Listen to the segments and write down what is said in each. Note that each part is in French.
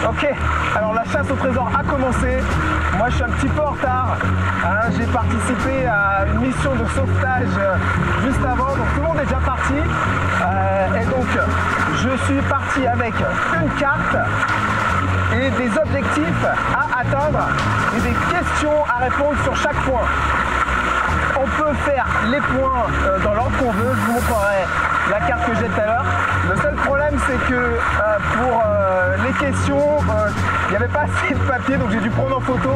Ok, alors la chasse au trésor a commencé. Moi je suis un petit peu en retard. Hein, j'ai participé à une mission de sauvetage juste avant, donc tout le monde est déjà parti. Et donc je suis parti avec une carte et des objectifs à atteindre et des questions à répondre sur chaque point. On peut faire les points dans l'ordre qu'on veut, je vous montrerai la carte que j'ai tout à l'heure. Le seul problème c'est que pour les questions, il n'y avait pas assez de papier donc j'ai dû prendre en photo,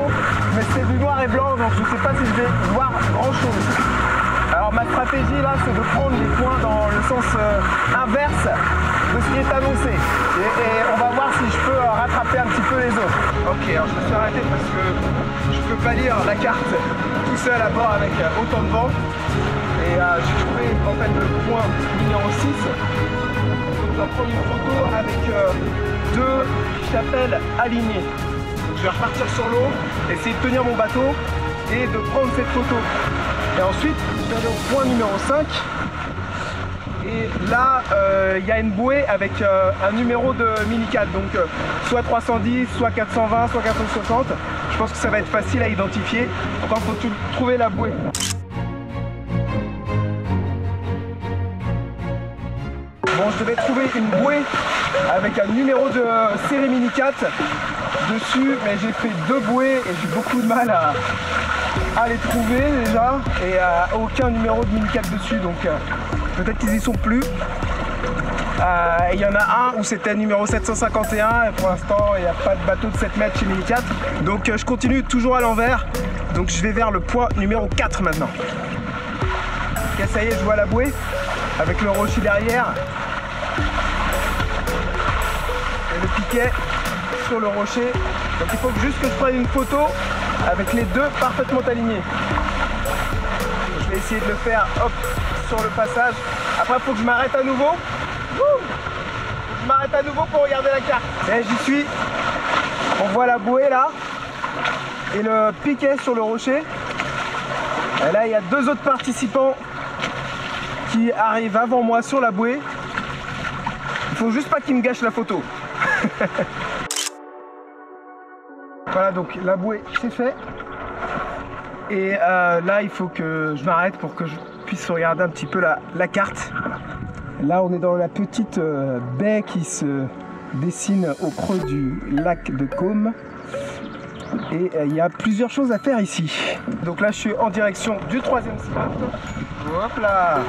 mais c'était du noir et blanc donc je ne sais pas si je vais voir grand chose. Alors ma stratégie là c'est de prendre les points dans le sens inverse de ce qui est annoncé et on va voir si je peux rattraper un petit peu les autres. Ok, alors je me suis arrêté parce que je ne peux pas lire la carte tout seul à bord avec autant de vent et j'ai trouvé en fait le point numéro 6. Donc je vais prendre une photo avec deux chapelles alignées. Donc, je vais repartir sur l'eau, essayer de tenir mon bateau et de prendre cette photo. Et ensuite, je vais aller au point numéro 5. Et là, il y a une bouée avec un numéro de mini-4. Donc, soit 310, soit 420, soit 460. Je pense que ça va être facile à identifier. Encore faut trouver la bouée. Bon, je devais trouver une bouée avec un numéro de série mini 4 dessus, mais j'ai fait deux bouées et j'ai beaucoup de mal à les trouver déjà et aucun numéro de mini 4 dessus, donc peut-être qu'ils y sont plus. Il y en a un où c'était numéro 751 et pour l'instant il n'y a pas de bateau de 7 mètres chez mini 4, donc je continue toujours à l'envers, donc je vais vers le point numéro 4 maintenant. Ok, ça y est, je vois la bouée avec le rocher derrière. Et le piquet sur le rocher. Donc il faut juste que je prenne une photo avec les deux parfaitement alignés. Je vais essayer de le faire hop sur le passage. Après il faut que je m'arrête à nouveau. Je m'arrête à nouveau pour regarder la carte. Et j'y suis. On voit la bouée là. Et le piquet sur le rocher. Et là il y a deux autres participants qui arrivent avant moi sur la bouée. Il faut juste pas qu'ils me gâchent la photo. Voilà, donc la bouée c'est fait. Et là il faut que je m'arrête pour que je puisse regarder un petit peu la carte. Là on est dans la petite baie qui se dessine au creux du lac de Caume. Et il y a plusieurs choses à faire ici. Donc là je suis en direction du troisième spot. Hop là.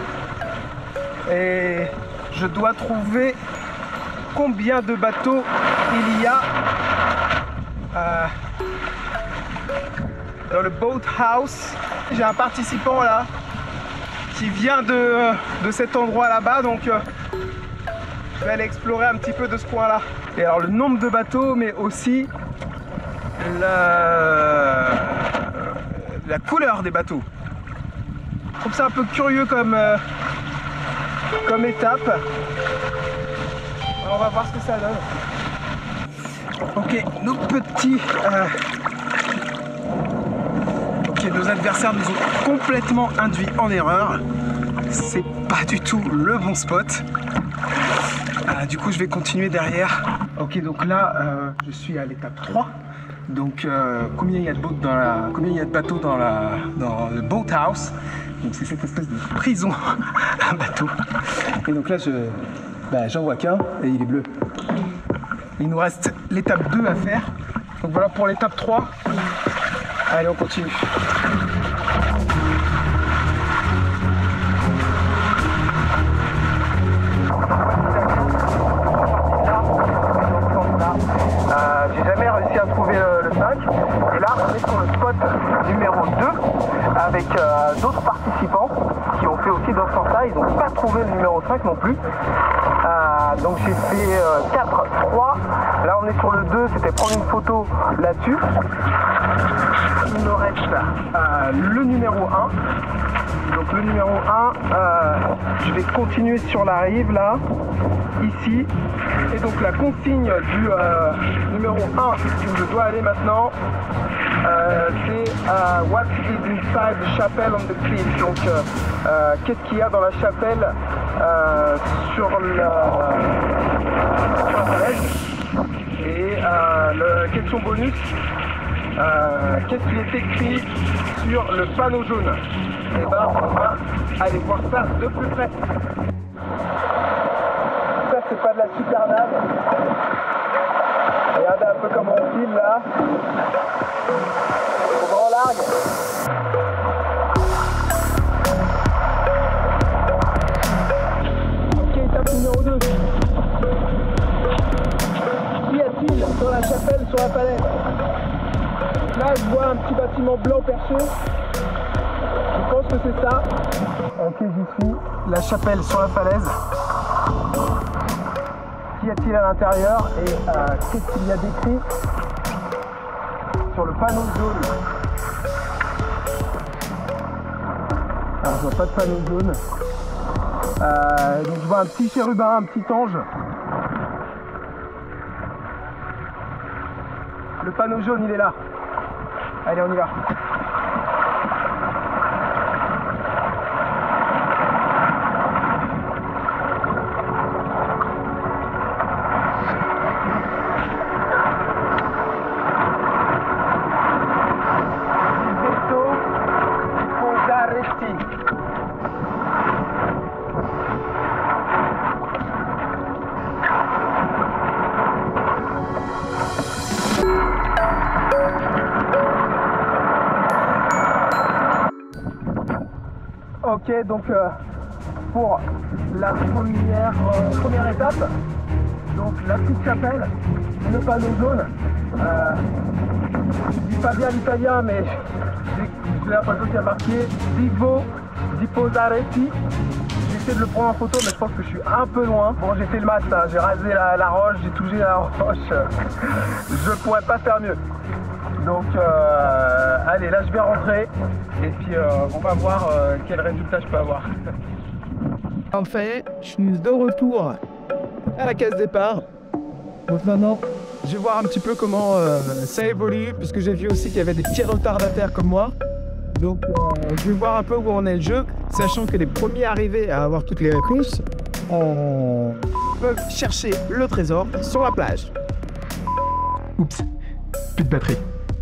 Et je dois trouver combien de bateaux il y a dans le boat house. J'ai un participant là qui vient de cet endroit là-bas, donc je vais aller explorer un petit peu de ce point là. Et alors le nombre de bateaux, mais aussi la couleur des bateaux. Je trouve ça un peu curieux comme étape. Alors on va voir ce que ça donne. Ok, nos petits... Ok, nos adversaires nous ont complètement induits en erreur. C'est pas du tout le bon spot. Du coup, je vais continuer derrière. Ok, donc là, je suis à l'étape 3. Donc, combien il y a de bateaux dans le boat house. Donc, c'est cette espèce de prison à bateau. Et donc là, j'en vois qu'un et il est bleu. Il nous reste l'étape 2 à faire. Donc voilà pour l'étape 3. Allez, on continue. J'ai jamais réussi à trouver le 5. Et là, on est sur le spot numéro 2 avec d'autres participants qui ont fait aussi dans ce sens-là. Ils n'ont pas trouvé le numéro 5 non plus. Donc j'ai fait 4, 3. Là, on est sur le 2. C'était prendre une photo là-dessus. Il me reste le numéro 1. Donc le numéro 1, je vais continuer sur la rive là, ici. Et donc la consigne du numéro 1 où je dois aller maintenant, c'est What is inside the chapel on the cliff. Donc qu'est-ce qu'il y a dans la chapelle sur la falaise. Et question bonus. Qu'est-ce qui est écrit sur le panneau jaune? Et ben on va aller voir ça de plus près. Ça c'est pas de la super nave. Regardez un peu comment on file là. Au grand largue. Ok, étape numéro 2. Qu'y a-t-il dans la chapelle sur la falaise? Là je vois un petit bâtiment blanc perché. Je pense que c'est ça. Ok, j'y suis. La chapelle sur la falaise. Qu'y a-t-il à l'intérieur et qu'est-ce qu'il y a d'écrit sur le panneau jaune? Alors, je vois pas de panneau jaune. Donc je vois un petit chérubin, un petit ange. Le panneau jaune il est là. Allez, on y va. Ok, donc pour la première étape, donc la petite chapelle, le panneau jaune, je dis pas bien l'italien mais j'ai l'impression qu'il y a marqué Vivo di Posaretti. J'ai essayé de le prendre en photo mais je pense que je suis un peu loin. Bon, j'ai fait le max, hein. J'ai rasé la roche, j'ai touché la roche, je pourrais pas faire mieux. Donc allez, là je vais rentrer et puis on va voir quel résultat je peux avoir. En fait, je suis de retour à la case départ. Donc maintenant, je vais voir un petit peu comment ça évolue, puisque j'ai vu aussi qu'il y avait des petits retardataires comme moi. Donc je vais voir un peu où on est le jeu, sachant que les premiers arrivés à avoir toutes les réponses peuvent chercher le trésor sur la plage. Oups, plus de batterie.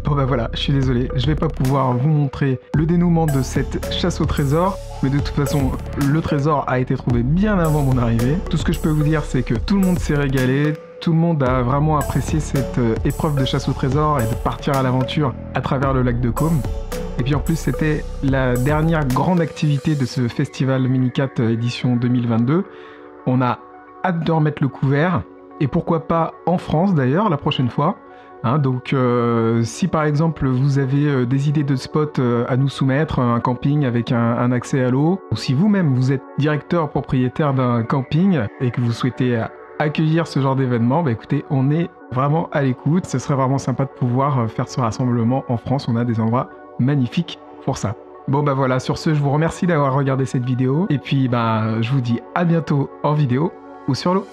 Bon bah voilà, je suis désolé, je vais pas pouvoir vous montrer le dénouement de cette chasse au trésor, mais de toute façon, le trésor a été trouvé bien avant mon arrivée. Tout ce que je peux vous dire, c'est que tout le monde s'est régalé, tout le monde a vraiment apprécié cette épreuve de chasse au trésor et de partir à l'aventure à travers le lac de Caume. Et puis en plus, c'était la dernière grande activité de ce festival Minicat édition 2022. On a hâte de remettre le couvert, et pourquoi pas en France d'ailleurs, la prochaine fois. Hein, donc si par exemple vous avez des idées de spots à nous soumettre, un camping avec un accès à l'eau, ou si vous-même vous êtes directeur propriétaire d'un camping et que vous souhaitez accueillir ce genre d'événement, bah écoutez, on est vraiment à l'écoute. Ce serait vraiment sympa de pouvoir faire ce rassemblement en France. On a des endroits magnifiques pour ça. Bon bah voilà, sur ce, je vous remercie d'avoir regardé cette vidéo et puis bah je vous dis à bientôt en vidéo ou sur l'eau.